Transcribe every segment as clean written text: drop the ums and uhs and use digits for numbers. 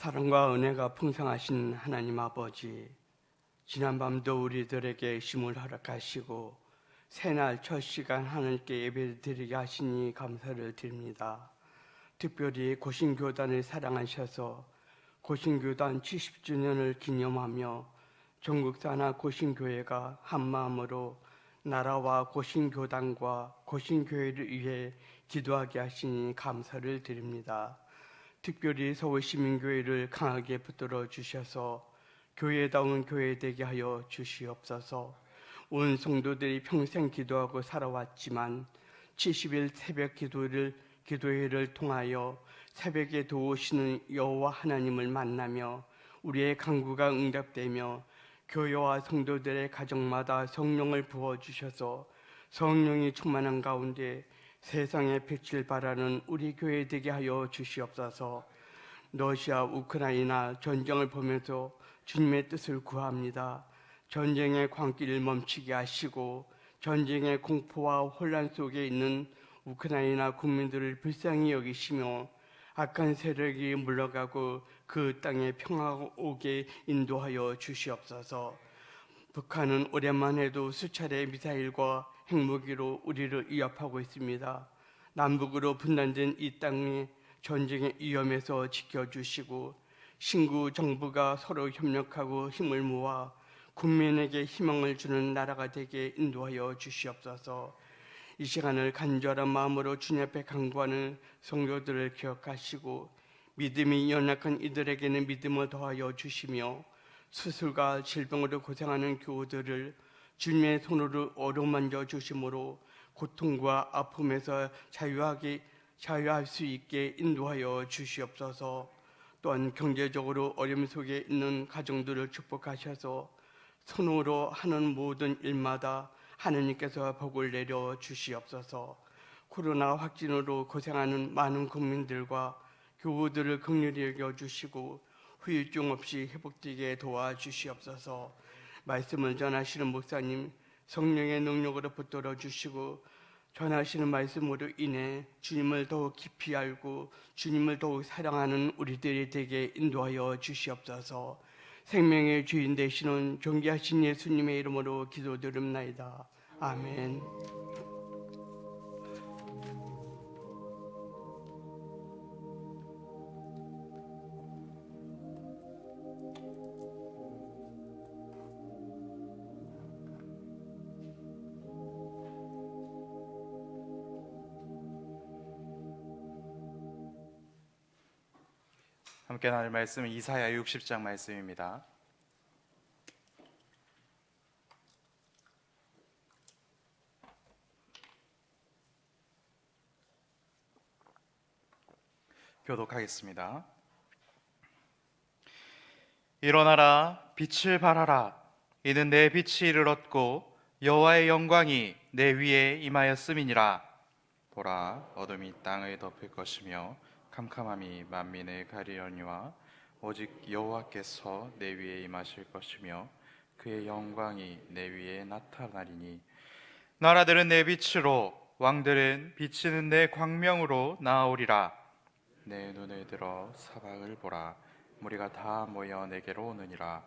사랑과 은혜가 풍성하신 하나님 아버지, 지난밤도 우리들에게 힘을 허락하시고 새날 첫 시간 하나님께 예배드리게 하시니 감사를 드립니다. 특별히 고신교단을 사랑하셔서 고신교단 70주년을 기념하며 전국사나 고신교회가 한마음으로 나라와 고신교단과 고신교회를 위해 기도하게 하시니 감사를 드립니다. 특별히 서울시민교회를 강하게 붙들어 주셔서 교회다운 교회 되게 하여 주시옵소서. 온 성도들이 평생 기도하고 살아왔지만 70일 새벽 기도회를 통하여 새벽에 도우시는 여호와 하나님을 만나며 우리의 간구가 응답되며 교회와 성도들의 가정마다 성령을 부어주셔서 성령이 충만한 가운데 세상의 빛을 발하는 우리 교회 되게 하여 주시옵소서. 러시아 우크라이나 전쟁을 보면서 주님의 뜻을 구합니다. 전쟁의 광기를 멈추게 하시고 전쟁의 공포와 혼란 속에 있는 우크라이나 국민들을 불쌍히 여기시며 악한 세력이 물러가고 그 땅에 평화가 오게 인도하여 주시옵소서. 북한은 오랜만 해도 수차례 미사일과 핵무기로 우리를 위협하고 있습니다. 남북으로 분단된 이 땅의 전쟁의 위험에서 지켜주시고 신구 정부가 서로 협력하고 힘을 모아 국민에게 희망을 주는 나라가 되게 인도하여 주시옵소서. 이 시간을 간절한 마음으로 주님 앞에 간구하는 성도들을 기억하시고 믿음이 연약한 이들에게는 믿음을 더하여 주시며 수술과 질병으로 고생하는 교우들을 주님의 손으로 어루만져 주심으로 고통과 아픔에서 자유할 수 있게 인도하여 주시옵소서. 또한 경제적으로 어려움 속에 있는 가정들을 축복하셔서 손으로 하는 모든 일마다 하나님께서 복을 내려 주시옵소서. 코로나 확진으로 고생하는 많은 국민들과 교우들을 긍휼히 여겨주시고 후유증 없이 회복되게 도와주시옵소서. 말씀을 전하시는 목사님 성령의 능력으로 붙들어 주시고 전하시는 말씀으로 인해 주님을 더욱 깊이 알고 주님을 더욱 사랑하는 우리들이 되게 인도하여 주시옵소서. 생명의 주인 되시는 존귀하신 예수님의 이름으로 기도드립나이다. 아멘. 함께 나눌 말씀은 이사야 60장 말씀입니다. 교독하겠습니다. 일어나라, 빛을 발하라. 이는 내 빛이 이르렀고 여호와의 영광이 내 위에 임하였음이니라. 보라, 어둠이 땅을 덮을 것이며 캄캄함이 만민을 가리려니와 오직 여호와께서 내 위에 임하실 것이며 그의 영광이 내 위에 나타나리니 나라들은 내 빛으로 왕들은 비치는 내 광명으로 나아오리라. 내 눈을 들어 사방을 보라. 무리가 다 모여 내게로 오느니라.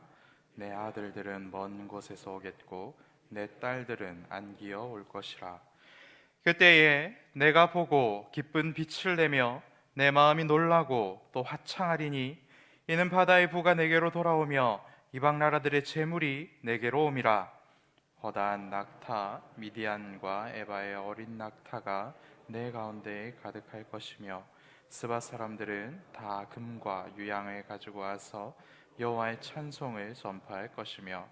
내 아들들은 먼 곳에서 오겠고 내 딸들은 안기어 올 것이라. 그때에 내가 보고 기쁜 빛을 내며 내 마음이 놀라고 또 화창하리니 이는 바다의 부가 내게로 돌아오며 이방 나라들의 재물이 내게로 옴이라. 허다한 낙타 미디안과 에바의 어린 낙타가 내 가운데에 가득할 것이며 스바 사람들은 다 금과 유향을 가지고 와서 여호와의 찬송을 전파할 것이며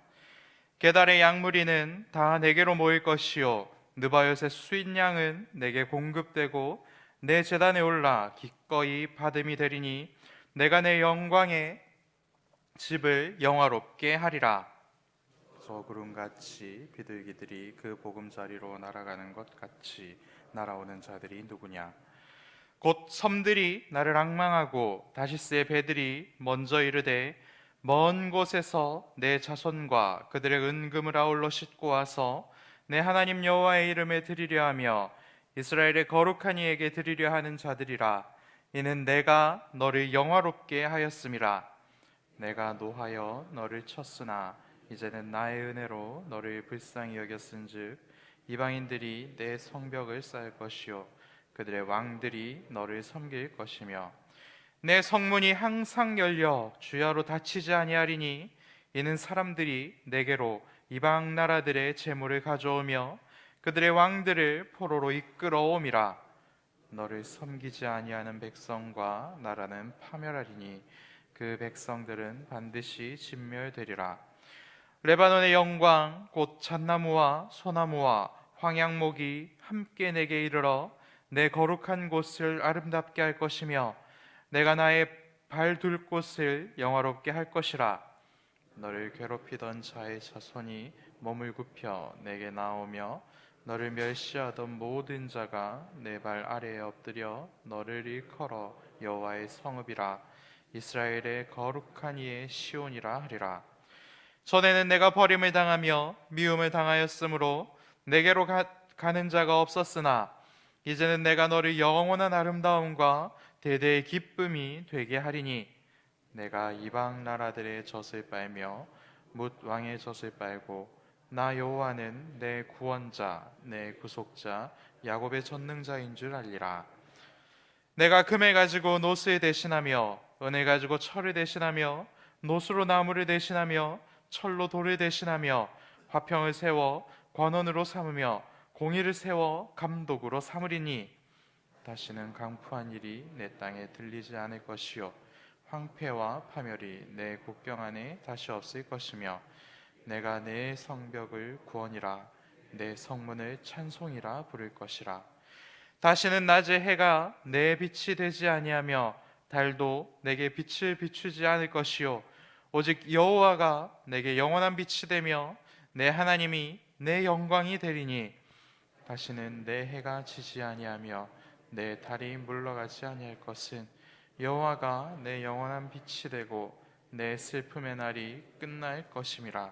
게달의 양무리는 다 내게로 모일 것이요 느바요의 수인 양은 내게 공급되고 내 제단에 올라 기꺼이 받음이 되리니 내가 내 영광의 집을 영화롭게 하리라. 소구름같이 비둘기들이 그 보금자리로 날아가는 것 같이 날아오는 자들이 누구냐? 곧 섬들이 나를 앙망하고 다시스의 배들이 먼저 이르되 먼 곳에서 내 자손과 그들의 은금을 아울러 싣고 와서 내 하나님 여호와의 이름에 드리려 하며 이스라엘의 거룩한 이에게 드리려 하는 자들이라. 이는 내가 너를 영화롭게 하였음이라. 내가 노하여 너를 쳤으나 이제는 나의 은혜로 너를 불쌍히 여겼은즉 이방인들이 내 성벽을 쌓을 것이요 그들의 왕들이 너를 섬길 것이며 내 성문이 항상 열려 주야로 닫히지 아니하리니 이는 사람들이 내게로 이방 나라들의 재물을 가져오며 그들의 왕들을 포로로 이끌어옴이라. 너를 섬기지 아니하는 백성과 나라는 파멸하리니 그 백성들은 반드시 진멸되리라. 레바논의 영광 곧 잣나무와 소나무와 황양목이 함께 내게 이르러 내 거룩한 곳을 아름답게 할 것이며 내가 나의 발 둘 곳을 영화롭게 할 것이라. 너를 괴롭히던 자의 자손이 몸을 굽혀 내게 나오며 너를 멸시하던 모든 자가 내 발 아래에 엎드려 너를 일컬어 여호와의 성읍이라 이스라엘의 거룩한 이의 시온이라 하리라. 전에는 내가 버림을 당하며 미움을 당하였으므로 내게로 가는 자가 없었으나 이제는 내가 너를 영원한 아름다움과 대대의 기쁨이 되게 하리니 내가 이방 나라들의 젖을 빨며 뭇 왕의 젖을 빨고 나 여호와는 내 구원자 내 구속자 야곱의 전능자인 줄 알리라. 내가 금을 가지고 노스를 대신하며 은을 가지고 철을 대신하며 노수로 나무를 대신하며 철로 돌을 대신하며 화평을 세워 권원으로 삼으며 공의를 세워 감독으로 삼으리니 다시는 강포한 일이 내 땅에 들리지 않을 것이요 황폐와 파멸이 내 국경 안에 다시 없을 것이며 내가 내 성벽을 구원이라 내 성문을 찬송이라 부를 것이라. 다시는 낮에 해가 내 빛이 되지 아니하며 달도 내게 빛을 비추지 않을 것이요 오직 여호와가 내게 영원한 빛이 되며 내 하나님이 내 영광이 되리니 다시는 내 해가 지지 아니하며 내 달이 물러가지 아니할 것은 여호와가 내 영원한 빛이 되고 내 슬픔의 날이 끝날 것임이라.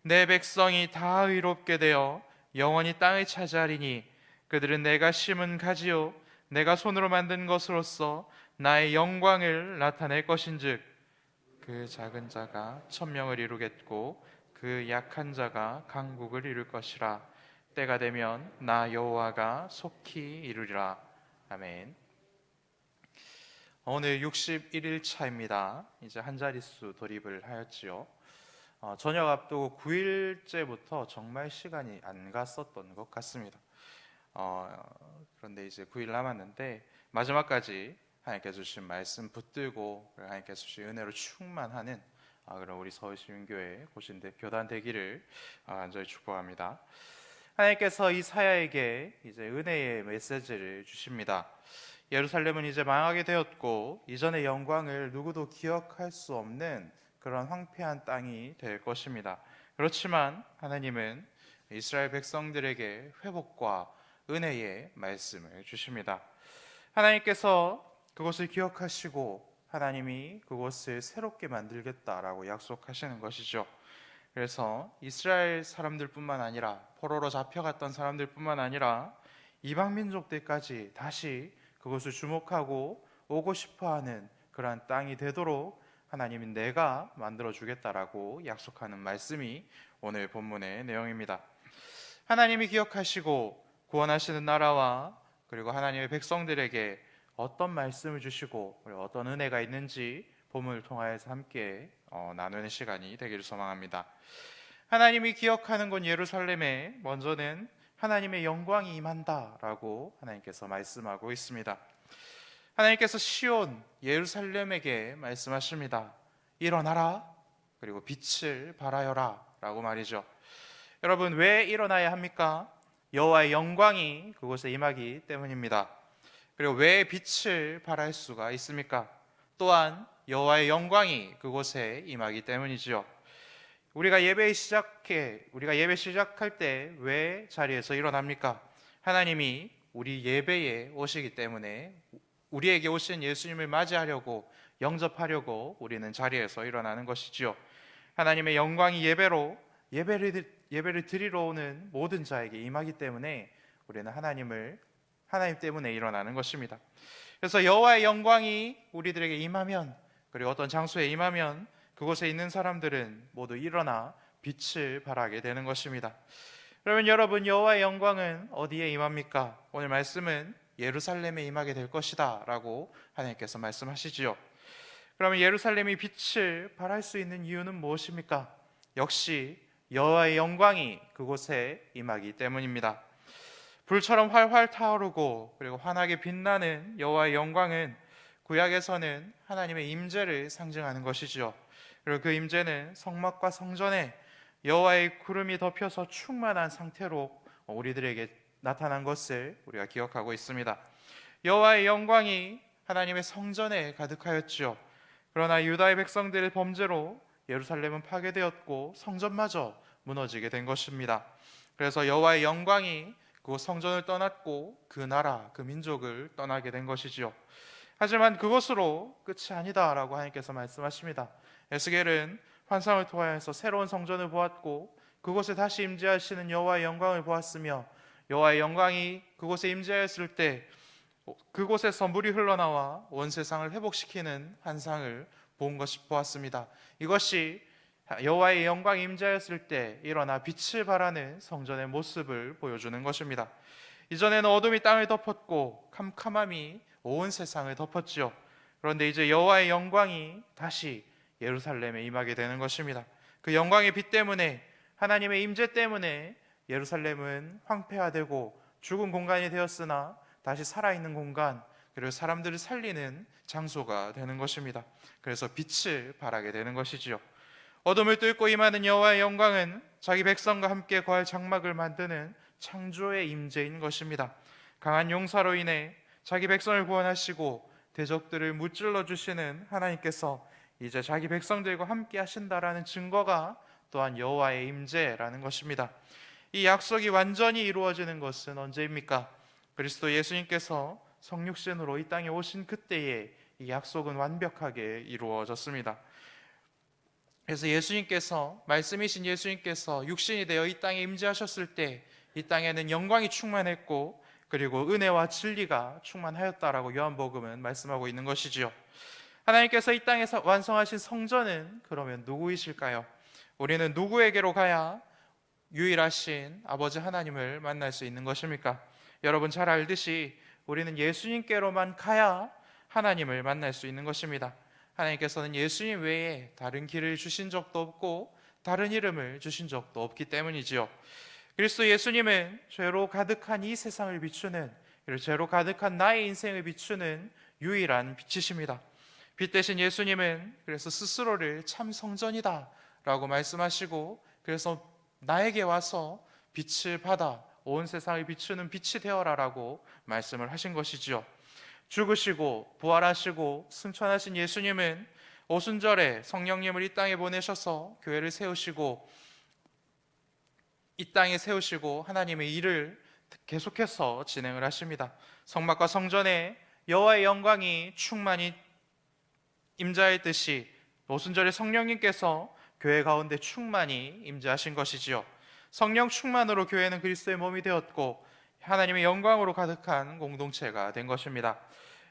내 백성이 다 의롭게 되어 영원히 땅을 차지하리니 그들은 내가 심은 가지요 내가 손으로 만든 것으로서 나의 영광을 나타낼 것인즉 그 작은 자가 천명을 이루겠고 그 약한 자가 강국을 이룰 것이라. 때가 되면 나 여호와가 속히 이루리라. 아멘. 오늘 61일 차입니다. 이제 한 자릿수 돌입을 하였지요. 저녁 앞두고 9일째부터 정말 시간이 안 갔었던 것 같습니다. 그런데 이제 9일 남았는데 마지막까지 하나님께서 주신 말씀 붙들고 하나님께서 주신 은혜로 충만하는 그런 우리 서울시민교회 고신대 교단 되기를 간절히 축복합니다. 하나님께서 이사야에게 이제 은혜의 메시지를 주십니다. 예루살렘은 이제 망하게 되었고 이전의 영광을 누구도 기억할 수 없는 그런 황폐한 땅이 될 것입니다. 그렇지만 하나님은 이스라엘 백성들에게 회복과 은혜의 말씀을 주십니다. 하나님께서 그것을 기억하시고 하나님이 그것을 새롭게 만들겠다라고 약속하시는 것이죠. 그래서 이스라엘 사람들뿐만 아니라 포로로 잡혀갔던 사람들뿐만 아니라 이방 민족들까지 다시 그것을 주목하고 오고 싶어하는 그러한 땅이 되도록 하나님은 내가 만들어주겠다라고 약속하는 말씀이 오늘 본문의 내용입니다. 하나님이 기억하시고 구원하시는 나라와 그리고 하나님의 백성들에게 어떤 말씀을 주시고 그리고 어떤 은혜가 있는지 본문을 통하여서 함께 나누는 시간이 되기를 소망합니다. 하나님이 기억하는 건 예루살렘에 먼저는 하나님의 영광이 임한다라고 하나님께서 말씀하고 있습니다. 하나님께서 시온 예루살렘에게 말씀하십니다. 일어나라 그리고 빛을 발하여라 라고 말이죠. 여러분 왜 일어나야 합니까? 여호와의 영광이 그곳에 임하기 때문입니다. 그리고 왜 빛을 발할 수가 있습니까? 또한 여호와의 영광이 그곳에 임하기 때문이지요. 우리가 예배 시작할 때 왜 자리에서 일어납니까? 하나님이 우리 예배에 오시기 때문에 우리에게 오신 예수님을 맞이하려고 영접하려고 우리는 자리에서 일어나는 것이지요. 하나님의 영광이 예배를 드리러 오는 모든 자에게 임하기 때문에 우리는 하나님 때문에 일어나는 것입니다. 그래서 여호와의 영광이 우리들에게 임하면, 그리고 어떤 장소에 임하면 그곳에 있는 사람들은 모두 일어나 빛을 발하게 되는 것입니다. 그러면 여러분, 여호와의 영광은 어디에 임합니까? 오늘 말씀은 예루살렘에 임하게 될 것이다 라고 하나님께서 말씀하시지요. 그러면 예루살렘이 빛을 발할 수 있는 이유는 무엇입니까? 역시 여호와의 영광이 그곳에 임하기 때문입니다. 불처럼 활활 타오르고 그리고 환하게 빛나는 여호와의 영광은 구약에서는 하나님의 임재를 상징하는 것이죠. 그리고 그 임재는 성막과 성전에 여호와의 구름이 덮여서 충만한 상태로 우리들에게 나타난 것을 우리가 기억하고 있습니다. 여호와의 영광이 하나님의 성전에 가득하였지요. 그러나 유다의 백성들의 범죄로 예루살렘은 파괴되었고 성전마저 무너지게 된 것입니다. 그래서 여호와의 영광이 그 성전을 떠났고 그 나라, 그 민족을 떠나게 된 것이지요. 하지만 그것으로 끝이 아니다라고 하나님께서 말씀하십니다. 에스겔은 환상을 통하여서 새로운 성전을 보았고 그곳에 다시 임재하시는 여호와의 영광을 보았으며, 여호와의 영광이 그곳에 임재하였을 때 그곳에서 물이 흘러나와 온 세상을 회복시키는 환상을 보았습니다. 이것이 여호와의 영광이 임재하였을 때 일어나 빛을 발하는 성전의 모습을 보여주는 것입니다. 이전에는 어둠이 땅을 덮었고 캄캄함이 온 세상을 덮었지요. 그런데 이제 여호와의 영광이 다시 예루살렘에 임하게 되는 것입니다. 그 영광의 빛 때문에, 하나님의 임재 때문에 예루살렘은 황폐화되고 죽은 공간이 되었으나 다시 살아있는 공간, 그리고 사람들을 살리는 장소가 되는 것입니다. 그래서 빛을 발하게 되는 것이지요. 어둠을 뚫고 임하는 여호와의 영광은 자기 백성과 함께 거할 장막을 만드는 창조의 임재인 것입니다. 강한 용사로 인해 자기 백성을 구원하시고 대적들을 무찔러 주시는 하나님께서 이제 자기 백성들과 함께 하신다라는 증거가 또한 여호와의 임재라는 것입니다. 이 약속이 완전히 이루어지는 것은 언제입니까? 그리스도 예수님께서 성육신으로 이 땅에 오신 그때에 이 약속은 완벽하게 이루어졌습니다. 그래서 예수님께서, 말씀이신 예수님께서 육신이 되어 이 땅에 임재하셨을 때 이 땅에는 영광이 충만했고 그리고 은혜와 진리가 충만하였다라고 요한복음은 말씀하고 있는 것이지요. 하나님께서 이 땅에서 완성하신 성전은 그러면 누구이실까요? 우리는 누구에게로 가야 유일하신 아버지 하나님을 만날 수 있는 것입니까? 여러분 잘 알듯이 우리는 예수님께로만 가야 하나님을 만날 수 있는 것입니다. 하나님께서는 예수님 외에 다른 길을 주신 적도 없고 다른 이름을 주신 적도 없기 때문이지요. 그리스도 예수님은 죄로 가득한 이 세상을 비추는, 그리고 죄로 가득한 나의 인생을 비추는 유일한 빛이십니다. 빛 대신 예수님은 그래서 스스로를 참 성전이다 라고 말씀하시고, 그래서 나에게 와서 빛을 받아 온 세상을 비추는 빛이 되어라 라고 말씀을 하신 것이지요. 죽으시고 부활하시고 승천하신 예수님은 오순절에 성령님을 이 땅에 보내셔서 교회를 세우시고 이 땅에 세우시고 하나님의 일을 계속해서 진행을 하십니다. 성막과 성전에 여호와의 영광이 충만히 임재했듯이 오순절에 성령님께서 교회 가운데 충만히 임재하신 것이지요. 성령 충만으로 교회는 그리스도의 몸이 되었고 하나님의 영광으로 가득한 공동체가 된 것입니다.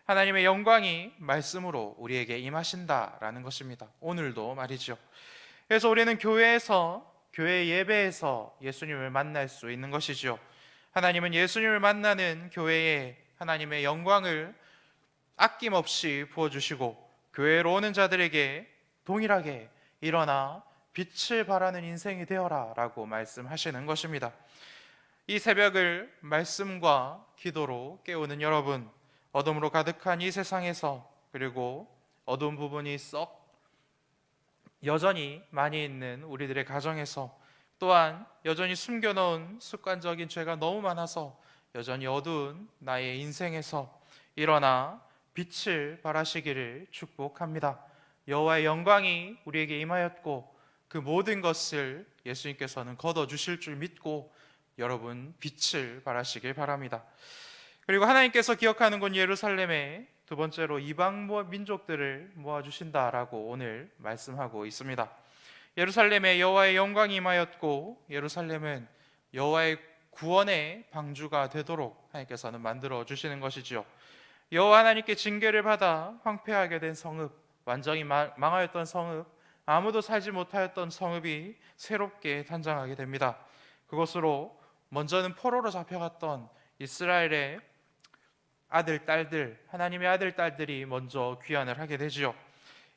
하나님의 영광이 말씀으로 우리에게 임하신다라는 것입니다. 오늘도 말이죠. 그래서 우리는 교회 예배에서 예수님을 만날 수 있는 것이죠. 하나님은 예수님을 만나는 교회에 하나님의 영광을 아낌없이 부어주시고 교회로 오는 자들에게 동일하게 일어나 빛을 발하는 인생이 되어라 라고 말씀하시는 것입니다. 이 새벽을 말씀과 기도로 깨우는 여러분, 어둠으로 가득한 이 세상에서, 그리고 어두운 부분이 썩 여전히 많이 있는 우리들의 가정에서, 또한 여전히 숨겨놓은 습관적인 죄가 너무 많아서 여전히 어두운 나의 인생에서 일어나 빛을 발하시기를 축복합니다. 여호와의 영광이 우리에게 임하였고 그 모든 것을 예수님께서는 거둬주실 줄 믿고 여러분 빛을 발하시길 바랍니다. 그리고 하나님께서 기억하는 곳 예루살렘에 두 번째로 이방 민족들을 모아주신다라고 오늘 말씀하고 있습니다. 예루살렘에 여호와의 영광이 임하였고 예루살렘은 여호와의 구원의 방주가 되도록 하나님께서는 만들어 주시는 것이지요. 여호와 하나님께 징계를 받아 황폐하게 된 성읍, 완전히 망하였던 성읍, 아무도 살지 못하였던 성읍이 새롭게 탄생하게 됩니다. 그것으로 먼저는 포로로 잡혀갔던 이스라엘의 아들, 딸들, 하나님의 아들, 딸들이 먼저 귀환을 하게 되지요.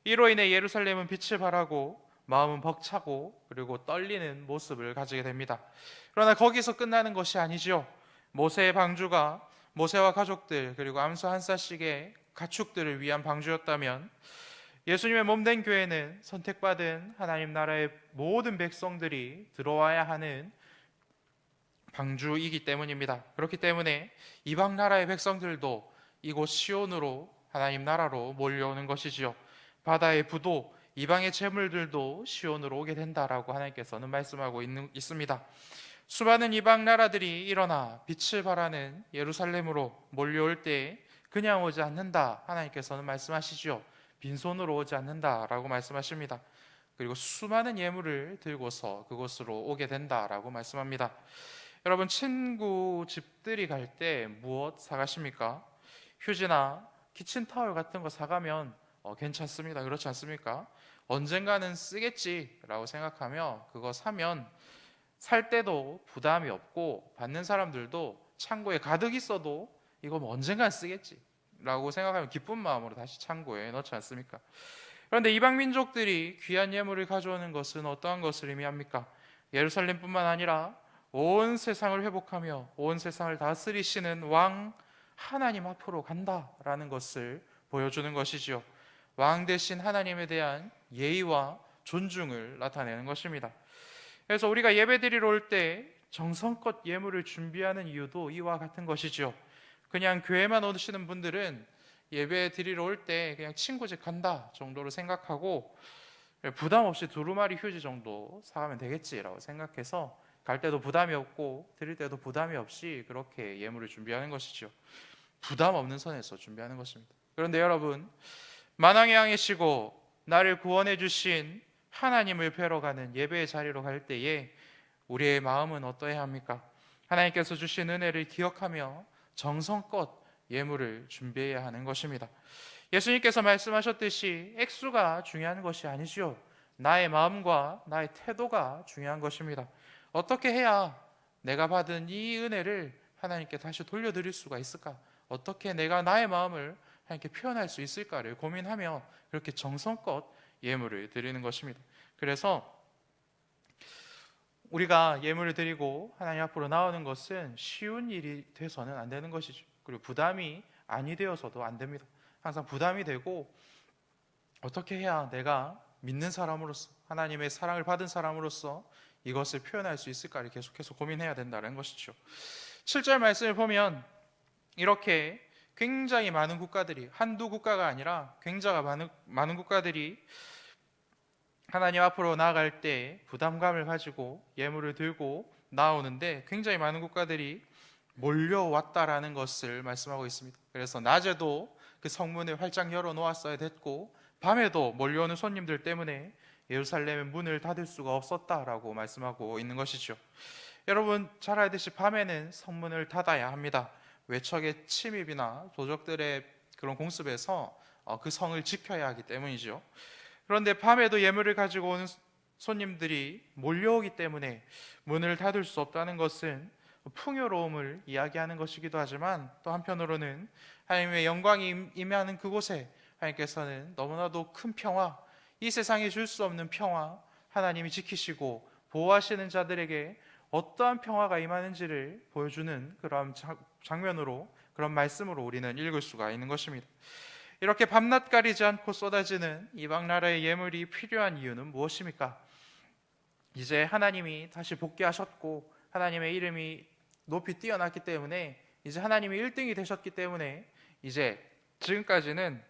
이로 인해 예루살렘은 빛을 발하고 마음은 벅차고 그리고 떨리는 모습을 가지게 됩니다. 그러나 거기서 끝나는 것이 아니죠. 모세의 방주가 모세와 가족들 그리고 암소 한 쌀씩의 가축들을 위한 방주였다면 예수님의 몸된 교회는 선택받은 하나님 나라의 모든 백성들이 들어와야 하는 방주이기 때문입니다. 그렇기 때문에 이방 나라의 백성들도 이곳 시온으로 하나님 나라로 몰려오는 것이지요. 바다의 부도 이방의 재물들도 시온으로 오게 된다라고 하나님께서는 말씀하고 있습니다. 수많은 이방 나라들이 일어나 빛을 발하는 예루살렘으로 몰려올 때 그냥 오지 않는다 하나님께서는 말씀하시죠. 빈손으로 오지 않는다라고 말씀하십니다. 그리고 수많은 예물을 들고서 그곳으로 오게 된다라고 말씀합니다. 여러분, 친구 집들이 갈 때 무엇 사가십니까? 휴지나 키친타월 같은 거 사가면 괜찮습니다. 그렇지 않습니까? 언젠가는 쓰겠지라고 생각하며 그거 사면 살 때도 부담이 없고 받는 사람들도 창고에 가득 있어도 이거 뭐 언젠간 쓰겠지라고 생각하면 기쁜 마음으로 다시 창고에 넣지 않습니까? 그런데 이방 민족들이 귀한 예물을 가져오는 것은 어떠한 것을 의미합니까? 예루살렘뿐만 아니라 온 세상을 회복하며 온 세상을 다스리시는 왕 하나님 앞으로 간다라는 것을 보여주는 것이지요. 왕 대신 하나님에 대한 예의와 존중을 나타내는 것입니다. 그래서 우리가 예배드리러 올 때 정성껏 예물을 준비하는 이유도 이와 같은 것이죠. 그냥 교회만 오시는 분들은 예배 드리러 올 때 그냥 친구 집 간다 정도로 생각하고 부담 없이 두루마리 휴지 정도 사가면 되겠지라고 생각해서 갈 때도 부담이 없고 드릴 때도 부담이 없이 그렇게 예물을 준비하는 것이죠. 부담 없는 선에서 준비하는 것입니다. 그런데 여러분, 만왕의 왕이시고 나를 구원해 주신 하나님을 뵈러 가는 예배의 자리로 갈 때에 우리의 마음은 어떠해야 합니까? 하나님께서 주신 은혜를 기억하며 정성껏 예물을 준비해야 하는 것입니다. 예수님께서 말씀하셨듯이 액수가 중요한 것이 아니죠. 나의 마음과 나의 태도가 중요한 것입니다. 어떻게 해야 내가 받은 이 은혜를 하나님께 다시 돌려드릴 수가 있을까? 어떻게 내가 나의 마음을 하나님께 표현할 수 있을까를 고민하며 그렇게 정성껏 예물을 드리는 것입니다. 그래서 우리가 예물을 드리고 하나님 앞으로 나오는 것은 쉬운 일이 돼서는 안 되는 것이죠. 그리고 부담이 아니 되어서도 안 됩니다. 항상 부담이 되고 어떻게 해야 내가 믿는 사람으로서 하나님의 사랑을 받은 사람으로서 이것을 표현할 수 있을까를 계속해서 고민해야 된다는 것이죠. 7절 말씀을 보면 이렇게 굉장히 많은 국가들이, 한두 국가가 아니라 굉장히 많은 국가들이 하나님 앞으로 나아갈 때 부담감을 가지고 예물을 들고 나오는데 굉장히 많은 국가들이 몰려왔다라는 것을 말씀하고 있습니다. 그래서 낮에도 그 성문을 활짝 열어놓았어야 됐고 밤에도 몰려오는 손님들 때문에 예루살렘의 문을 닫을 수가 없었다라고 말씀하고 있는 것이죠. 여러분 잘 알듯이 밤에는 성문을 닫아야 합니다. 외척의 침입이나 도적들의 그런 공습에서 그 성을 지켜야 하기 때문이죠. 그런데 밤에도 예물을 가지고 오는 손님들이 몰려오기 때문에 문을 닫을 수 없다는 것은 풍요로움을 이야기하는 것이기도 하지만 또 한편으로는 하나님의 영광이 임하는 그곳에 하나님께서는 너무나도 큰 평화, 이 세상에 줄 수 없는 평화, 하나님이 지키시고 보호하시는 자들에게 어떠한 평화가 임하는지를 보여주는 그런 장면으로, 그런 말씀으로 우리는 읽을 수가 있는 것입니다. 이렇게 밤낮 가리지 않고 쏟아지는 이방 나라의 예물이 필요한 이유는 무엇입니까? 이제 하나님이 다시 복귀하셨고 하나님의 이름이 높이 뛰어났기 때문에, 이제 하나님이 1등이 되셨기 때문에 이제 지금까지는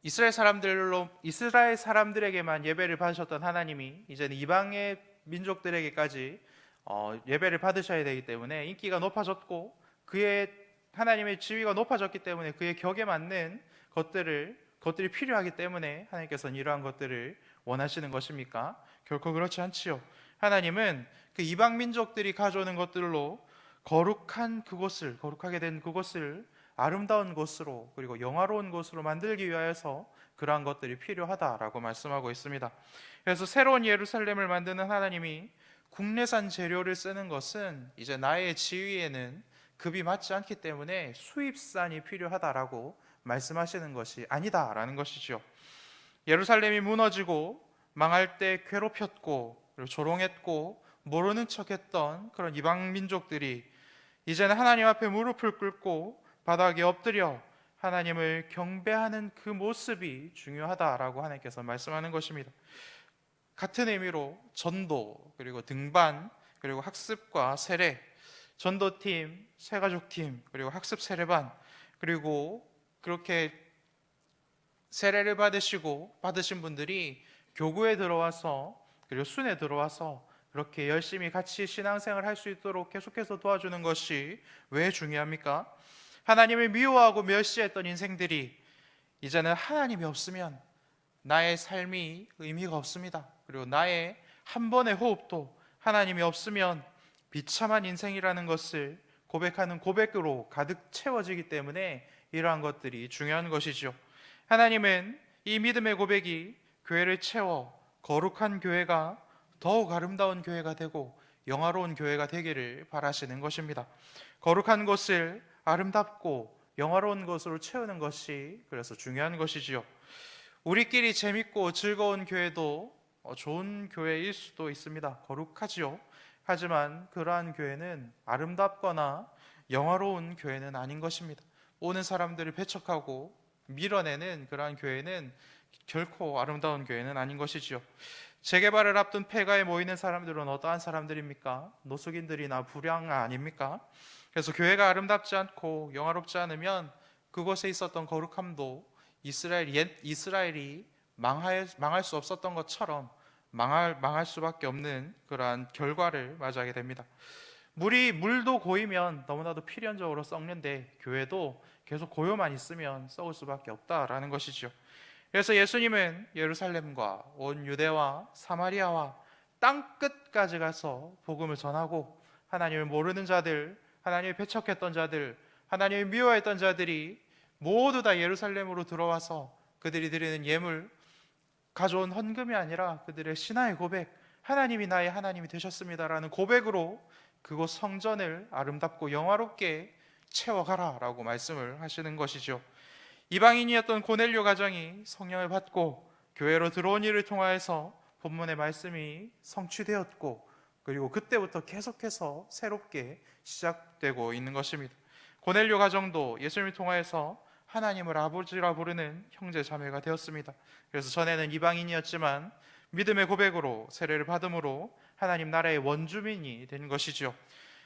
이스라엘 사람들에게만 예배를 받으셨던 하나님이 이제는 이방의 민족들에게까지 예배를 받으셔야 되기 때문에 인기가 높아졌고 그의 하나님의 지위가 높아졌기 때문에 그의 격에 맞는 것들이 필요하기 때문에 하나님께서는 이러한 것들을 원하시는 것입니까? 결코 그렇지 않지요. 하나님은 그 이방 민족들이 가져오는 것들로 거룩한 그곳을, 거룩하게 된 그곳을 아름다운 곳으로, 그리고 영화로운 곳으로 만들기 위하여서 그러한 것들이 필요하다라고 말씀하고 있습니다. 그래서 새로운 예루살렘을 만드는 하나님이 국내산 재료를 쓰는 것은 이제 나의 지위에는 급이 맞지 않기 때문에 수입산이 필요하다라고 말씀하시는 것이 아니다라는 것이죠. 예루살렘이 무너지고 망할 때 괴롭혔고 그리고 조롱했고 모르는 척했던 그런 이방 민족들이 이제는 하나님 앞에 무릎을 꿇고 바닥에 엎드려 하나님을 경배하는 그 모습이 중요하다라고 하나님께서 말씀하는 것입니다. 같은 의미로 전도, 그리고 등반, 그리고 학습과 세례, 전도팀, 새가족팀, 그리고 학습 세례반, 그리고 그렇게 세례를 받으신 분들이 교구에 들어와서, 그리고 순에 들어와서 그렇게 열심히 같이 신앙생활을 할 수 있도록 계속해서 도와주는 것이 왜 중요합니까? 하나님을 미워하고 멸시했던 인생들이 이제는 하나님이 없으면 나의 삶이 의미가 없습니다. 그리고 나의 한 번의 호흡도 하나님이 없으면 비참한 인생이라는 것을 고백하는 고백으로 가득 채워지기 때문에 이러한 것들이 중요한 것이죠. 하나님은 이 믿음의 고백이 교회를 채워 거룩한 교회가 더욱 아름다운 교회가 되고 영화로운 교회가 되기를 바라시는 것입니다. 거룩한 곳을 아름답고 영화로운 것으로 채우는 것이 그래서 중요한 것이지요. 우리끼리 재밌고 즐거운 교회도 좋은 교회일 수도 있습니다. 거룩하지요. 하지만 그러한 교회는 아름답거나 영화로운 교회는 아닌 것입니다. 오는 사람들을 배척하고 밀어내는 그러한 교회는 결코 아름다운 교회는 아닌 것이지요. 재개발을 앞둔 폐가에 모이는 사람들은 어떠한 사람들입니까? 노숙인들이나 불량 아닙니까? 그래서 교회가 아름답지 않고 영화롭지 않으면 그곳에 있었던 거룩함도 이스라엘이 망할 수 없었던 것처럼 망할 수밖에 없는 그러한 결과를 맞이하게 됩니다. 물도 고이면 너무나도 필연적으로 썩는데 교회도 계속 고요만 있으면 썩을 수밖에 없다라는 것이죠. 그래서 예수님은 예루살렘과 온 유대와 사마리아와 땅 끝까지 가서 복음을 전하고 하나님을 모르는 자들, 하나님을 배척했던 자들, 하나님을 미워했던 자들이 모두 다 예루살렘으로 들어와서 그들이 드리는 예물, 가져온 헌금이 아니라 그들의 신앙의 고백, 하나님이 나의 하나님이 되셨습니다라는 고백으로 그곳 성전을 아름답고 영화롭게 채워가라라고 말씀을 하시는 것이죠. 이방인이었던 고넬료 가정이 성령을 받고 교회로 들어온 일을 통하여서 본문의 말씀이 성취되었고 그리고 그때부터 계속해서 새롭게 시작되고 있는 것입니다. 고넬료 가정도 예수님을 통하여서 하나님을 아버지라 부르는 형제 자매가 되었습니다. 그래서 전에는 이방인이었지만 믿음의 고백으로 세례를 받음으로 하나님 나라의 원주민이 된 것이죠.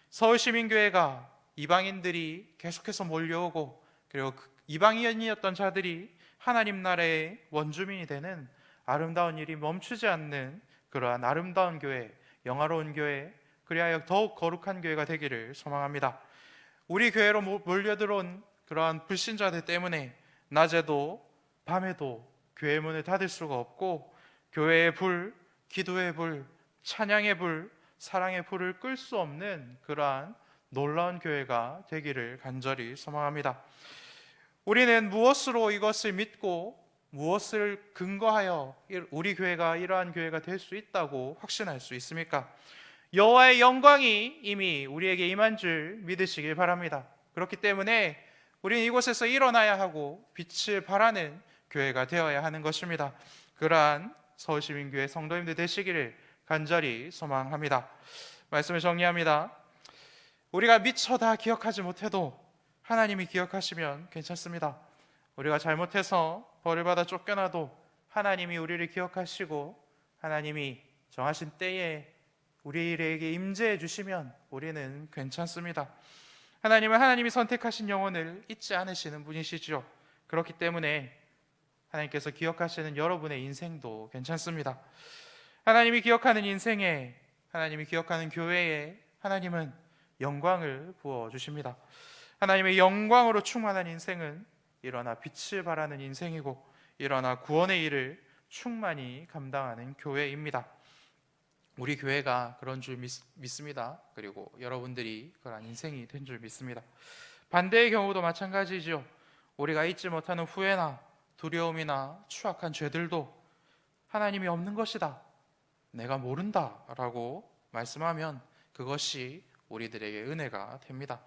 서울시민교회가 이방인들이 계속해서 몰려오고 그리고 이방인이었던 자들이 하나님 나라의 원주민이 되는 아름다운 일이 멈추지 않는 그러한 아름다운 교회, 영화로운 교회, 그리하여 더욱 거룩한 교회가 되기를 소망합니다. 우리 교회로 몰려들어온 그러한 불신자들 때문에 낮에도 밤에도 교회 문을 닫을 수가 없고 교회의 불, 기도의 불, 찬양의 불, 사랑의 불을 끌 수 없는 그러한 놀라운 교회가 되기를 간절히 소망합니다. 우리는 무엇으로 이것을 믿고 무엇을 근거하여 우리 교회가 이러한 교회가 될 수 있다고 확신할 수 있습니까? 여호와의 영광이 이미 우리에게 임한 줄 믿으시길 바랍니다. 그렇기 때문에 우리는 이곳에서 일어나야 하고 빛을 발하는 교회가 되어야 하는 것입니다. 그러한 서울시민교회 성도님들 되시기를 간절히 소망합니다. 말씀을 정리합니다. 우리가 미처 다 기억하지 못해도 하나님이 기억하시면 괜찮습니다. 우리가 잘못해서 벌을 받아 쫓겨나도 하나님이 우리를 기억하시고 하나님이 정하신 때에 우리에게 임재해 주시면 우리는 괜찮습니다. 하나님은 하나님이 선택하신 영혼을 잊지 않으시는 분이시죠. 그렇기 때문에 하나님께서 기억하시는 여러분의 인생도 괜찮습니다. 하나님이 기억하는 인생에, 하나님이 기억하는 교회에 하나님은 영광을 부어주십니다. 하나님의 영광으로 충만한 인생은 일어나 빛을 발하는 인생이고 일어나 구원의 일을 충만히 감당하는 교회입니다. 우리 교회가 그런 줄 믿습니다. 그리고 여러분들이 그런 인생이 된 줄 믿습니다. 반대의 경우도 마찬가지죠. 우리가 잊지 못하는 후회나 두려움이나 추악한 죄들도 하나님이 없는 것이다, 내가 모른다 라고 말씀하면 그것이 우리들에게 은혜가 됩니다.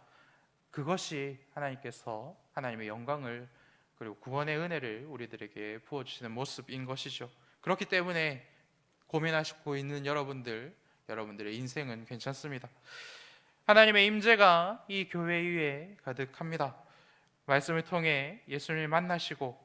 그것이 하나님께서 하나님의 영광을 그리고 구원의 은혜를 우리들에게 부어주시는 모습인 것이죠. 그렇기 때문에 고민하시고 있는 여러분들의 인생은 괜찮습니다. 하나님의 임재가 이 교회 위에 가득합니다. 말씀을 통해 예수님을 만나시고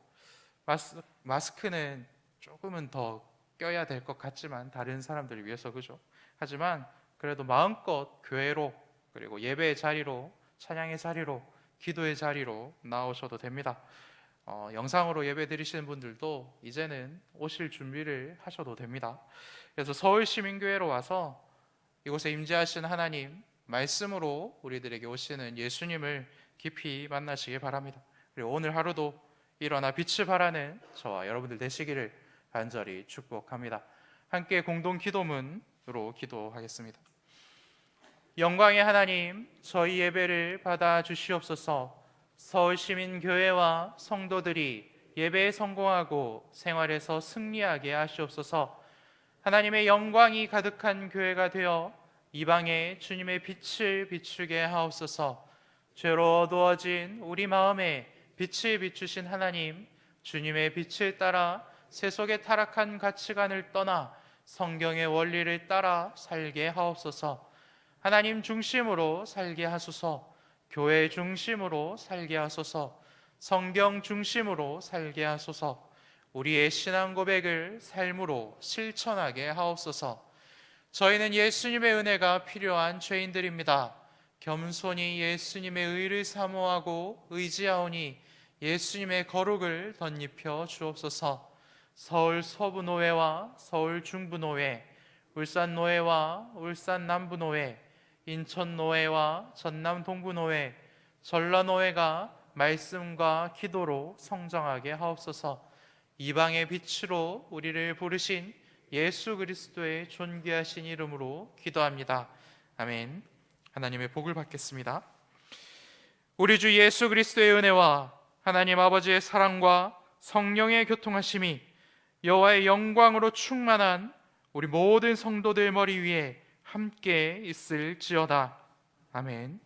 마스크는 조금은 더 껴야 될 것 같지만 다른 사람들을 위해서 그죠? 하지만 그래도 마음껏 교회로 그리고 예배의 자리로 찬양의 자리로 기도의 자리로 나오셔도 됩니다. 영상으로 예배 드리시는 분들도 이제는 오실 준비를 하셔도 됩니다. 그래서 서울시민교회로 와서 이곳에 임재하신 하나님 말씀으로 우리들에게 오시는 예수님을 깊이 만나시기 바랍니다. 그리고 오늘 하루도 일어나 빛을 발하는 저와 여러분들 되시기를 간절히 축복합니다. 함께 공동 기도문으로 기도하겠습니다. 영광의 하나님, 저희 예배를 받아 주시옵소서. 서울시민교회와 성도들이 예배에 성공하고 생활에서 승리하게 하시옵소서. 하나님의 영광이 가득한 교회가 되어 이방에 주님의 빛을 비추게 하옵소서. 죄로 어두워진 우리 마음에 빛을 비추신 하나님, 주님의 빛을 따라 세속의 타락한 가치관을 떠나 성경의 원리를 따라 살게 하옵소서. 하나님 중심으로 살게 하소서. 교회 중심으로 살게 하소서. 성경 중심으로 살게 하소서. 우리의 신앙 고백을 삶으로 실천하게 하옵소서. 저희는 예수님의 은혜가 필요한 죄인들입니다. 겸손히 예수님의 의를 사모하고 의지하오니 예수님의 거룩을 덧입혀 주옵소서. 서울 서부노회와 서울 중부노회, 울산노회와 울산 남부노회, 인천노회와 전남 동부노회, 전라노회가 말씀과 기도로 성장하게 하옵소서. 이방의 빛으로 우리를 부르신 예수 그리스도의 존귀하신 이름으로 기도합니다. 아멘. 하나님의 복을 받겠습니다. 우리 주 예수 그리스도의 은혜와 하나님 아버지의 사랑과 성령의 교통하심이 여호와의 영광으로 충만한 우리 모든 성도들 머리 위에 함께 있을지어다. 아멘.